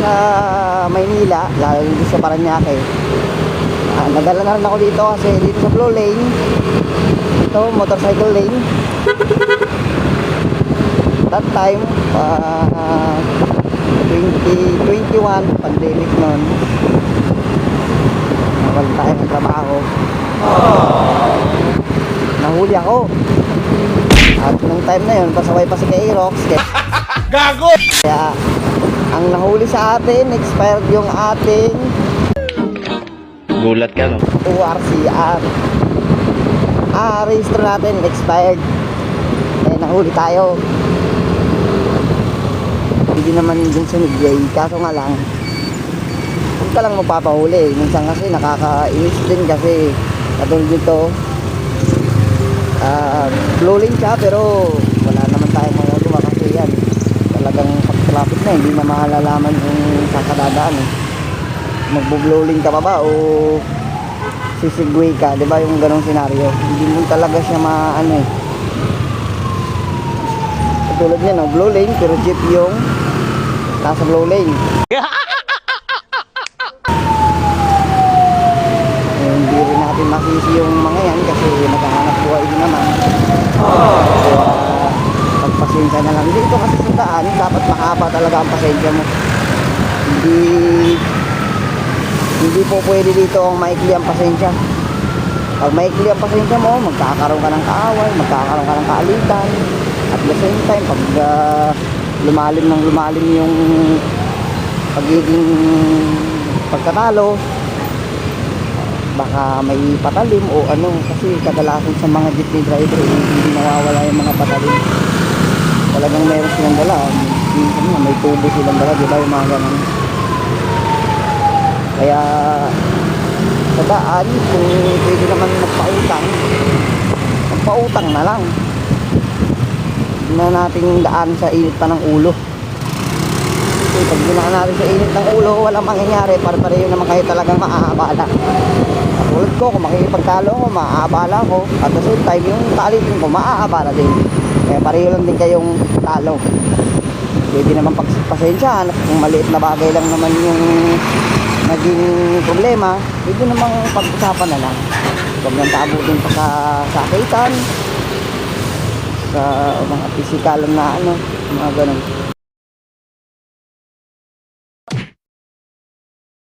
sa Maynila, lalo dito sa Paranaque. Nadala na rin ako dito kasi dito sa Blue Lane, ito motorcycle lane. That time 2021 pandemic noon, nawala tayo ng trabaho. Nahuli ako at nung time na yun pasaway pa si Kairox Gago! kaya ang nahuli sa atin, expired yung ating Gulat ka, no? 2RCR. Register natin, expired. Nahuli tayo. Hindi naman dun sa Nigay, kaso nga lang huwag ka lang magpapahuli. Minsan kasi nakakainis din kasi katulad dito, blue lane siya pero wala naman tayong magagawa kasi yan talagang pag-traffic na hindi na mahalalaman yung sakadadaan magbo-blue lane ka pa ba o sisigway ka, di ba yung ganong senaryo, hindi mo talaga siya maano katulad niya no, blue lane pero jeep yung nasa blue lane. Hindi rin natin masisi yung mga yan kasi maghahanap buhay din naman. Kaya pagpasensya na lang dito kasi sa daan dapat mahaba talaga ang pasensya mo. Hindi po pwede dito ang maikli ang pasensya. Pag maikli ang pasensya mo, magkakaroon ka ng kaaway, magkakaroon ka ng kaalitan. At the same time, pag lumalim yung pagiging pagkatalo, baka may patalim o ano, kasi kadalasan sa mga jeepney driver hindi nawawala yung mga patalim. Talagang meron silang dala, minsan nga may tubo silang dala, di ba yung mga ganun. Kaya sa daan, kung pwede naman magpautang na lang. Hindi na natin daan sa init pa ng ulo. Kasi pag ginaan natin sa init ng ulo, walang mangyayari, pare-pareho naman kayo talagang maaabala. Katulad ko, kung makikipagtalo ko, maaabala ko. At the same time, yung talitin ko, maaabala din. Kaya pareho lang din kayong talo. Pwede naman pagpasensyahan. Kung maliit na bagay lang naman yung naging problema, pwede namang pag-usapan na lang. Huwag nang taabutin pa sa sakitan, sa mga physical na ano, mga ganun.